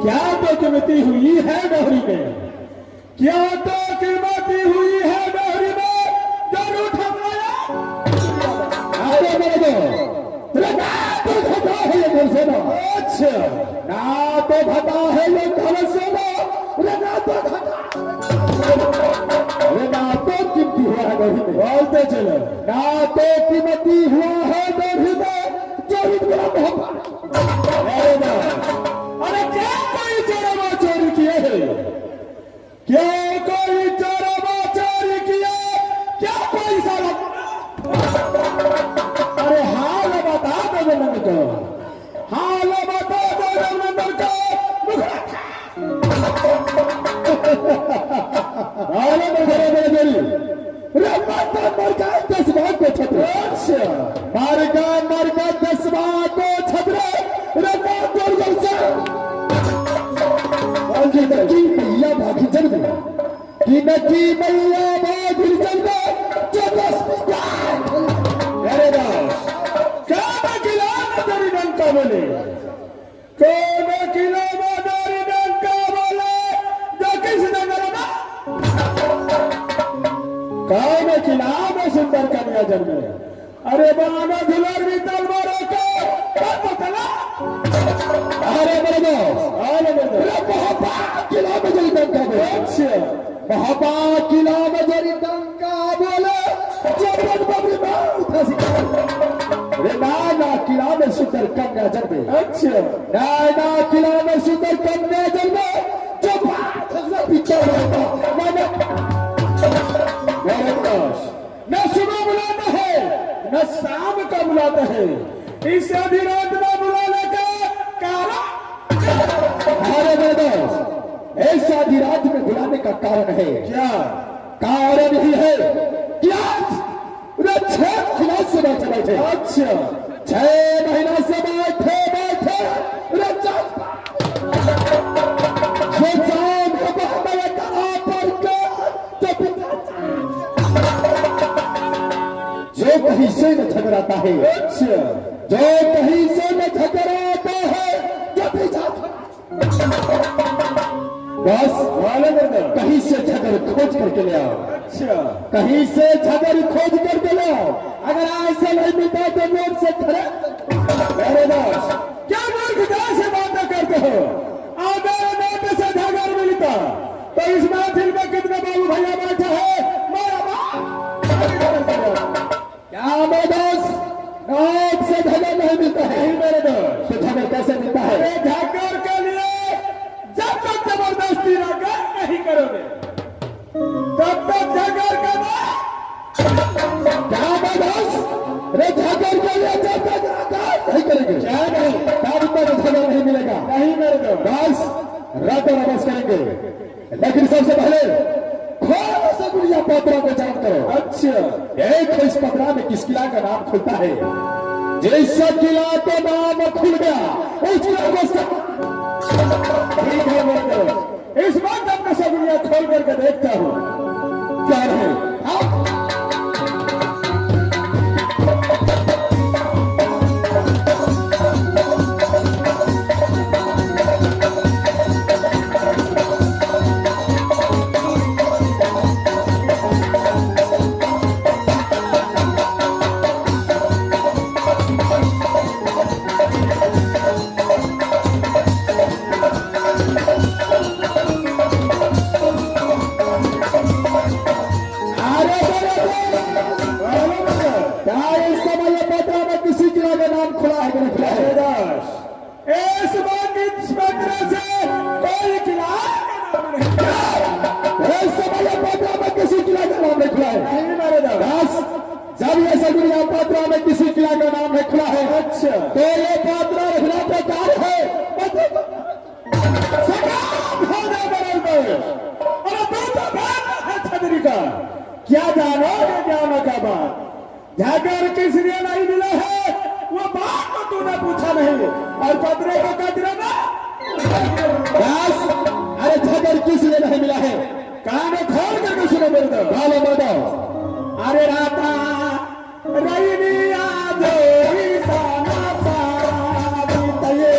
क्या तो कीमती हुई है डोहरी में, क्या तो कीमती हुई है डोहरी में, जरूर ठमकाया। अरे मेरे दो ना तो घटा है ये घर से ना, अच्छा ना तो घटा है ये घर से ना, ना तो घटा, ना तो कीमती हुआ है डोहरी में, बोलते चलो ना तो कीमती हुआ है डोहरी में, जरूर मेरा मोहब्बत। अरे क्या कोई चोरवा चोरी किए है, क्या कोई चोरवा चोरी किया, क्या कोई साला, अरे हाल बता दो जन्नत को, हाल बता दो जन्नत को, हाल बता दो मरगा 10 बार को छतरे, अच्छा मरगा 10 बार को छतरे, की मैया भागी जल में, की मैया भागी जल में, जो अरे क्या किला मदारी डंका बोले, कौन किला मदारी डंका बोले, जो किसने गलना, कौन किला में सुंदर कन्या जन्मे, अरे बाना दुलार भी तलवारों को चला, अरे मेरे महापा किला में जरी डंका बोले, महापा किला में जरी डंका बोले, नाना किला में सुंदर कन्या जन्मे, अच्छा नाना किला में सुंदर कन्या जन्मे, जो पीछे न सुबह बुलाता है न शाम का बुलाता है, इस आधी रात में बुलाने का कारण, अरे मेरे दोस्त इस आधी रात में बुलाने का कारण है, क्या कारण ही है, क्या 6 महीना से बैठे, अच्छा 6 महीना से बैठे जो कहीं से न झगड़ाता है, अच्छा जो कहीं से न झगड़ाता है, जो भी बस वाले कहीं से झगड़ खोज करके ले आओ, अच्छा कहीं से झगड़ खोज करके ले आओ, अगर ऐसे नहीं मिलता तो रोड से खड़े, अरे बस क्या मूर्खता से बातें करते हो, अगर नोट से झगड़ मिलता तो इस महफिल में कितने बाबू भैया बैठे हैं, क्या मेरे दोस्त नोट से झगड़ नहीं मिलता है, मेरे दोस्त तो झगड़ कैसे मिलता है, झगड़ के लिए जब तक जबरदस्ती नहीं करोगे तब तक झगड़ करना, क्या मेरे दोस्त रे झगड़ के लिए जब तक नहीं करेंगे, क्या नहीं तब तक झगड़ नहीं मिलेगा, नहीं मेरे दोस्त बस रात और बस करेंगे, लेकिन सबसे पहले गुड़िया पत्रा को जान करो, अच्छा एक इस पत्रा में किस किला का नाम खुलता है, जिस किला का नाम खुल गया उस किला को ठीक है मेरे इस वक्त अपना सगुनिया खोल करके देखता हूं क्या है। जब ये सगुनिया पात्रा में किसी किला का नाम है खुला है, अच्छा तो ये पात्रा रखना बेकार है। छतरी का क्या जानो ज्ञानों का बात जाकर किस लिए नहीं मिला है वो बात को तूने पूछा नहीं और पत्रे को कतरे में अरे झगड़ किस लिए नहीं मिला है कान खोल करके सुनो मेरे दो गालो मर्दो। अरे राता रईनिया जोरी साना बीतये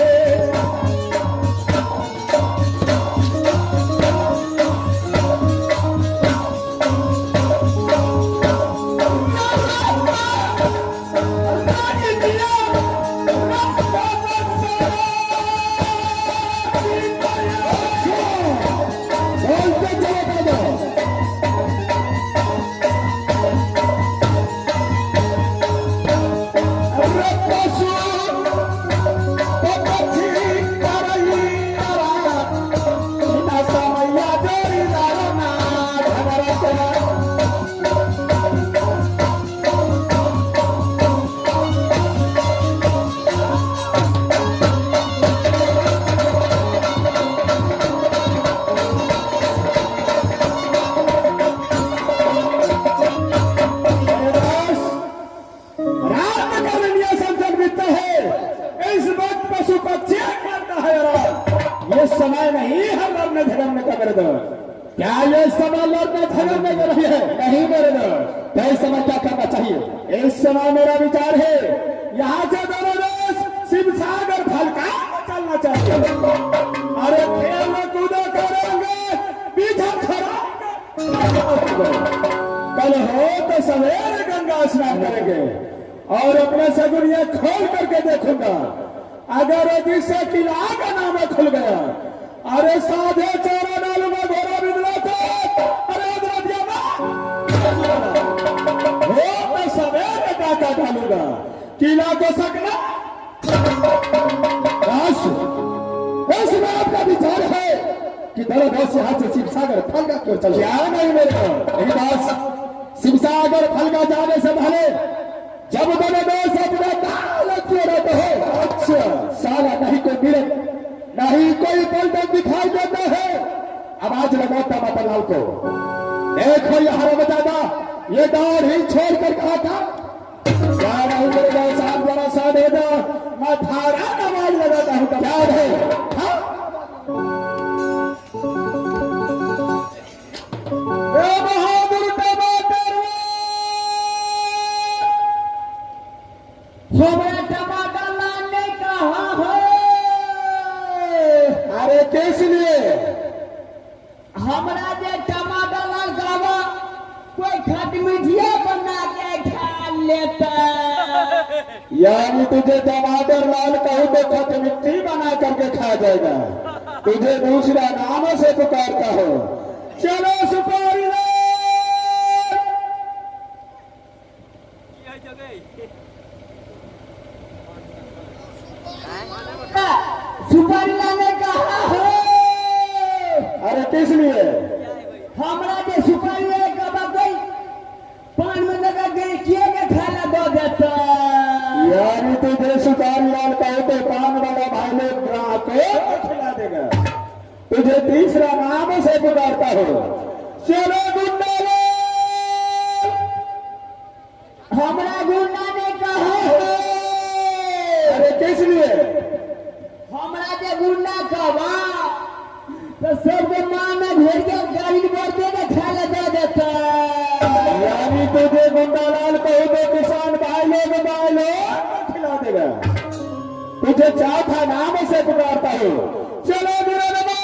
समय नहीं है लड़ने झगड़ने का मेरे दोस्त। क्या ये समय लड़ने झगड़ने का नहीं है? नहीं मेरे दोस्त। तो इस समय क्या करना चाहिए? इस समय मेरा विचार है यहाँ से दोनों दोस्त शिवसागर फलका चलना चाहिए। अरे खेल कूदो करेंगे पीछे खड़ा कल हो तो सवेरे गंगा स्नान करेंगे और अपना सगुनिया खोल करके देखूंगा अगर जिससे किला का नाम खुल गया अरे साधे चोरा डालूंगा घोड़ा बिदला को अरे मैं सवेरे डाका डालूंगा किला को सकना। आपका विचार है कि दोनों दोस्त यहाँ से शिवसागर फलका क्यों चलो? क्या नहीं मेरे को यही बात शिवसागर फलका जाने से पहले जब दोनों दोस्त अपने दाल क्यों रहते हो? अच्छा साला नहीं कोई मिले नहीं कोई पलटन दिखाई देता है। आवाज लगाता मतलाल को देखो यहाँ बजादा ये दौड़ ही छोड़ कर कहा था क्या नहीं करेगा साथ बड़ा सा दे दो मैं थारा आवाज लगाता हूँ क्या है? बहादुर टमाटर टमाटर लाने कहा है? अरे किस लिए? हमरा जे टमाटर लगावा कोई खट मीठिया बना के खा लेता। यानी तुझे टमाटर लाल कहूँ तो खट मिट्टी बना करके खा जाएगा। तुझे दूसरा नाम से पुकारता हो। चलो सुपारी लो। सुपारी लाने कहा है? अरे किस लिए? हमरा के सुपारी कोई पान में लगा के किए के खाना दो देता। यानी तुझे सुपारी लाल कहो तो पान वाला भाई लोग ग्राहक को खिला देगा। तुझे तीसरा नाम से पुकारता हो। चलो गुंडा लो। हमरा गुंडा ने कहा है? अरे किस लिए? हमरा के गुंडा कहवा तो सब तुम्हें चौथा नाम से पुकारता हूँ। चलो मेरा नमो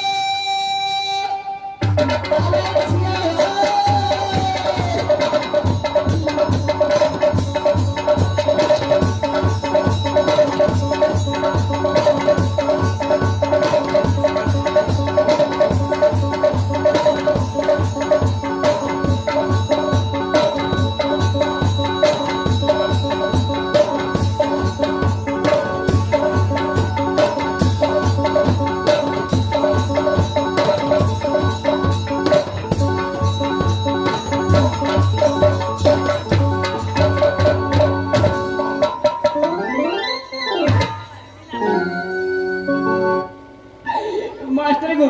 मास्टर को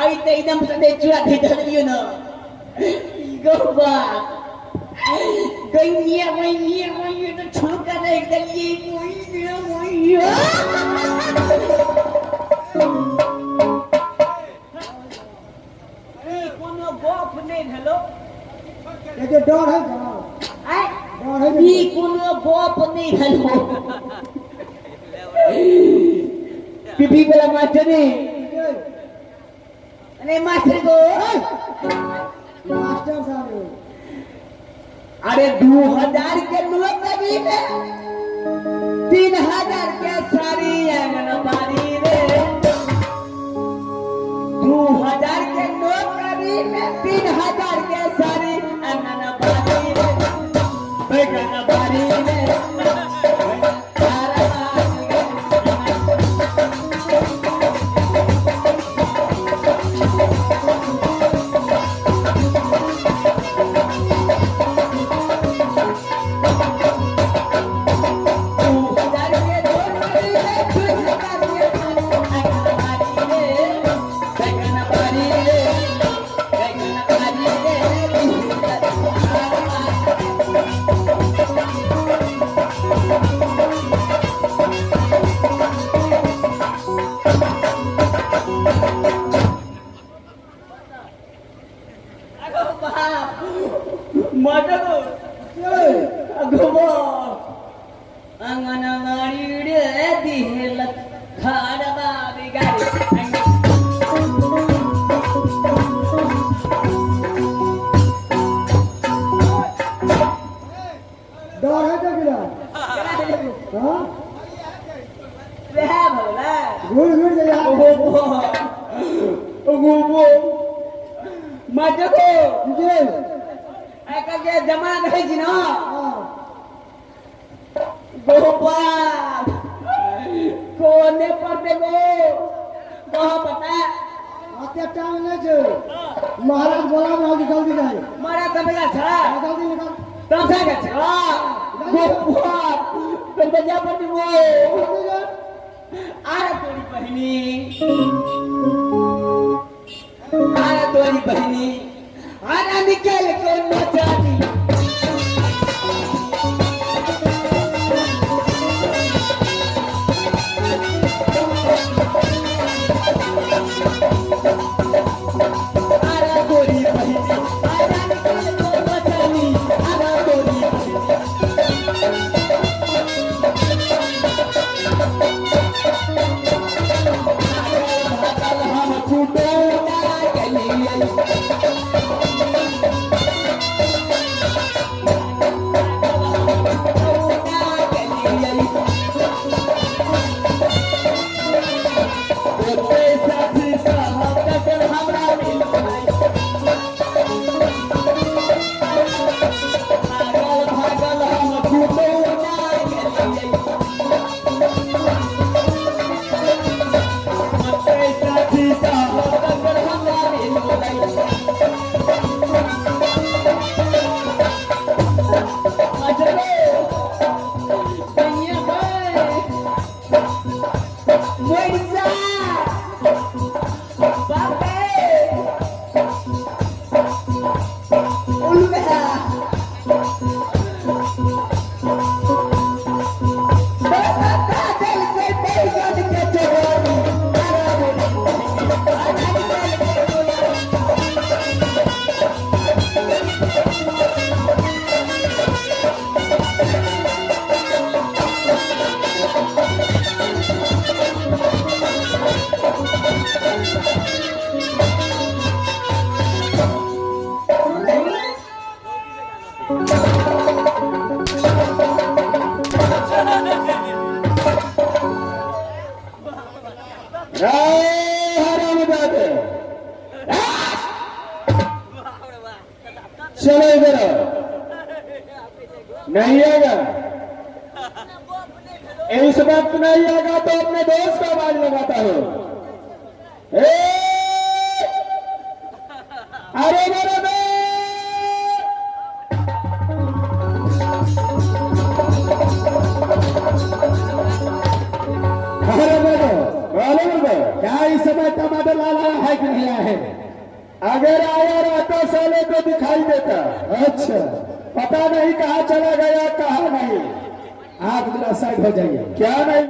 आई तो एकदम से चुरा दे दियो ना गोबा गईया तो छोटा नहीं दलिए मोई अरे कोनो गोप नहीं हेलो ये जो डर है आई डर है ये कोनो गोप नहीं हेलो पीपी वाला मास्टर ने अरे मास्टर को मास्टर साहब अरे 2000 के नोट लगी रे 3000 के सारी आंगनबाड़ी रे 2000 के नोट लगी रे 3000 के सारी आंगनबाड़ी रे आंगनबाड़ी रे डर है तो गिरा हां घूर जा मजको जी आका के जमा नहीं छी ना हां गोपाल कोने पर देखो कहाँ पता आते टाइम नहीं छे महाराज बोला में जल्दी जाए मारा तबला छा जल्दी निकल तब से के छा गोपाल तो बजा पर वो आरा तोरी बहनी आरा निकल के नचानी चलो इधर आओ। नहीं आएगा, इस वक्त नहीं आएगा तो अपने दोस्त का आवाज लगाता हो। अरे मेरे दोस्त, क्या इस समय टमाटर लाना है कि नहीं है? अगर आया रहता साले को दिखाई देता। अच्छा, पता नहीं कहाँ चला गया कहाँ नहीं। आप जरा साइड हो जाइए। क्या नहीं